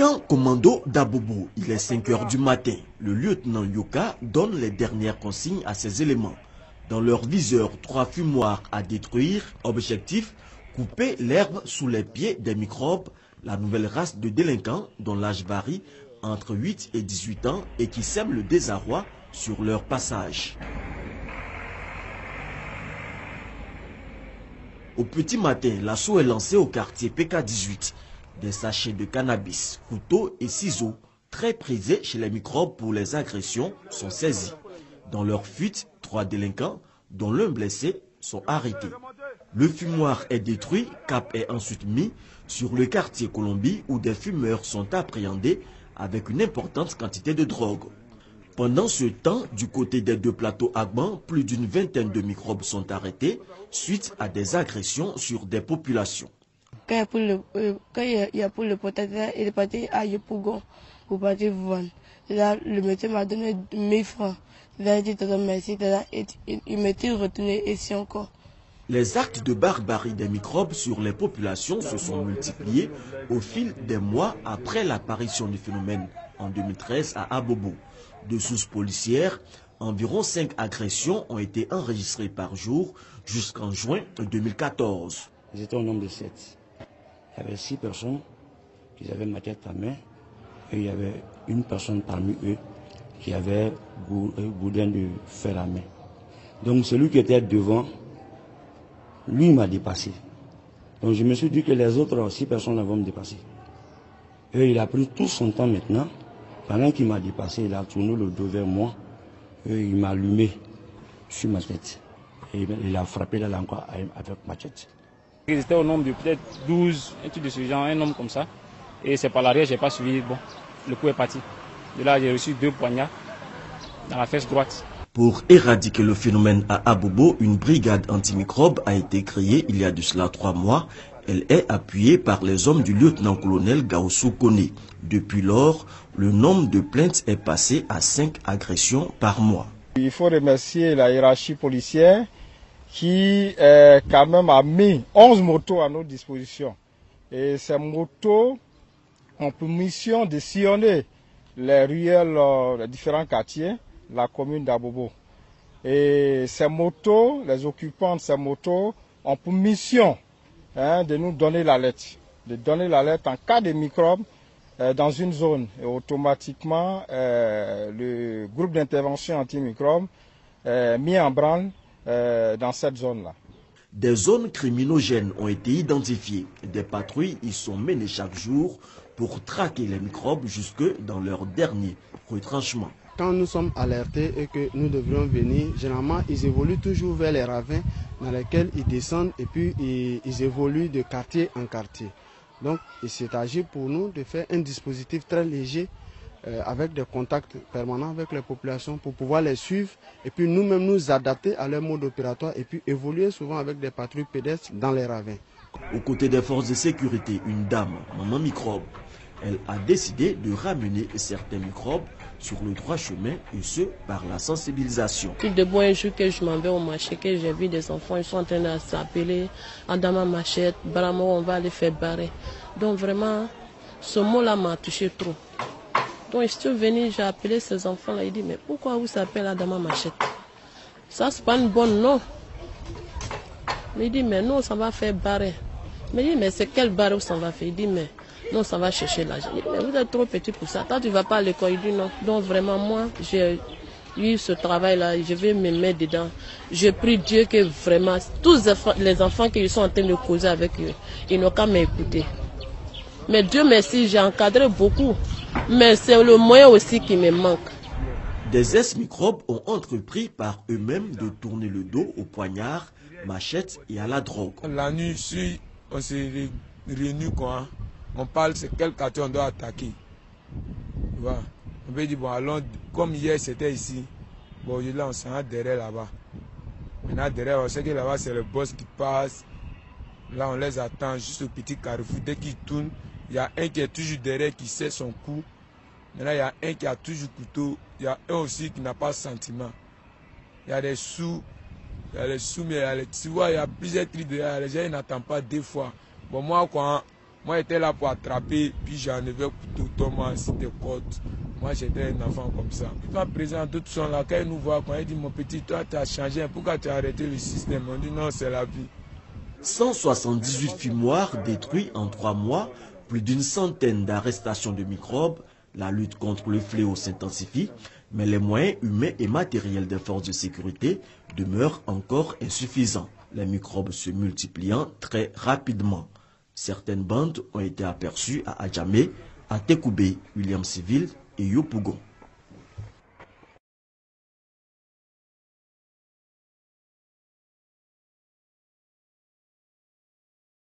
Camp commando d'Abobo, il est 5 h du matin. Le lieutenant Yoka donne les dernières consignes à ses éléments. Dans leur viseur, 3 fumoirs à détruire. Objectif, couper l'herbe sous les pieds des microbes, la nouvelle race de délinquants dont l'âge varie entre 8 et 18 ans et qui sème le désarroi sur leur passage. Au petit matin, l'assaut est lancé au quartier PK18. Des sachets de cannabis, couteaux et ciseaux, très prisés chez les microbes pour les agressions, sont saisis. Dans leur fuite, 3 délinquants, dont l'un blessé, sont arrêtés. Le fumoir est détruit, cap est ensuite mis sur le quartier Colombie où des fumeurs sont appréhendés avec une importante quantité de drogue. Pendant ce temps, du côté des 2 plateaux Agban, plus d'une vingtaine de microbes sont arrêtés suite à des agressions sur des populations. Quand il y a pour le potager, il est parti à Yopougon pour partir vendre. Là, le médecin m'a donné 1000 francs. Il a dit merci, il m'était retourné ici encore. Les actes de barbarie des microbes sur les populations se sont multipliés au fil des mois après l'apparition du phénomène en 2013 à Abobo. De sources policières, environ 5 agressions ont été enregistrées par jour jusqu'en juin 2014. Ils étaient au nombre de 7. Il y avait 6 personnes qui avaient machette à main et il y avait une personne parmi eux qui avait un boudin de fer à main. Donc celui qui était devant, lui m'a dépassé. Donc je me suis dit que les autres 6 personnes vont me dépasser. Et il a pris tout son temps maintenant. Pendant qu'il m'a dépassé, il a tourné le dos vers moi et il m'a allumé sur ma tête. Et il a frappé là encore avec ma tête. Ils étaient au nombre de peut-être 12, un truc de ce genre, un homme comme ça. Et c'est par l'arrière, je n'ai pas suivi. Bon, le coup est parti. De là, j'ai reçu 2 poignards dans la fesse droite. Pour éradiquer le phénomène à Abobo, une brigade antimicrobe a été créée il y a de cela 3 mois. Elle est appuyée par les hommes du lieutenant-colonel Gaoussou Kone. Depuis lors, le nombre de plaintes est passé à 5 agressions par mois. Il faut remercier la hiérarchie policière qui quand même a mis 11 motos à notre disposition. Et ces motos ont pour mission de sillonner les ruelles, les différents quartiers, la commune d'Abobo. Et ces motos, les occupants de ces motos ont pour mission de nous donner l'alerte. De donner l'alerte en cas de microbes dans une zone. Et automatiquement, le groupe d'intervention antimicrobes mis en branle dans cette zone-là. Des zones criminogènes ont été identifiées. Des patrouilles y sont menées chaque jour pour traquer les microbes jusque dans leur dernier retranchement. Quand nous sommes alertés et que nous devrions venir, généralement ils évoluent toujours vers les ravins dans lesquels ils descendent et puis ils évoluent de quartier en quartier. Donc il s'agit pour nous de faire un dispositif très léger avec des contacts permanents avec les populations pour pouvoir les suivre et puis nous-mêmes nous adapter à leur mode opératoire et puis évoluer souvent avec des patrouilles pédestres dans les ravins. Aux côtés des forces de sécurité, une dame, maman microbe, elle a décidé de ramener certains microbes sur le droit chemin et ce par la sensibilisation. Puis de bon un jour que je m'en vais au marché, que j'ai vu des enfants, ils sont en train de s'appeler Adama Machette, Baramo, on va les faire barrer. Donc vraiment, ce mot-là m'a touché trop. Donc je suis venu, j'ai appelé ces enfants-là, il dit mais pourquoi vous s'appelez Adama Machette? Ça c'est pas une bonne nom. Mais il dit mais non, ça va faire barrer. Mais il dit mais c'est quel barre où ça va faire? Il dit mais non, ça va chercher l'argent. Il dit mais vous êtes trop petit pour ça. Toi tu vas pas à l'école. Il dit non. Donc vraiment moi j'ai eu ce travail-là, je vais me mettre dedans. Je prie Dieu que vraiment tous les enfants qui sont en train de causer avec eux, ils n'ont qu'à m'écouter. Mais Dieu merci, j'ai encadré beaucoup. Mais c'est le moyen aussi qui me manque. Des ex-microbes ont entrepris par eux-mêmes de tourner le dos au poignard, machette et à la drogue. La nuit, si on s'est réunis, on parle, c'est quel quartier on doit attaquer. Voilà. On peut dire, bon, allons, comme hier c'était ici, bon, là on s'en va derrière là-bas. Maintenant, derrière, on sait que là-bas c'est le boss qui passe. Là, on les attend juste au petit carrefour. Dès qu'ils tournent, il y a un qui est toujours derrière qui sait son coup. Maintenant, il y a un qui a toujours couteau. Il y a un aussi qui n'a pas de sentiment. Il y a des sous. Il y a les sous, mais il y a les, tu vois, il y a plusieurs trucs derrière. Les gens n'attendent pas 2 fois. Bon, moi, quand Moi, j'étais là pour attraper, puis j'enlevais couteau, Thomas, c'était côte. Moi, j'étais un enfant comme ça. Quand présent, d'autres sont là, quand ils nous voient, quand ils disent, mon petit, toi, tu as changé, pourquoi tu as arrêté le système? On dit, non, c'est la vie. 178 fumoirs détruits en 3 mois, plus d'une centaine d'arrestations de microbes. La lutte contre le fléau s'intensifie, mais les moyens humains et matériels des forces de sécurité demeurent encore insuffisants, les microbes se multipliant très rapidement. Certaines bandes ont été aperçues à Adjamé, à Tekoubé, William Civil et Yopougon.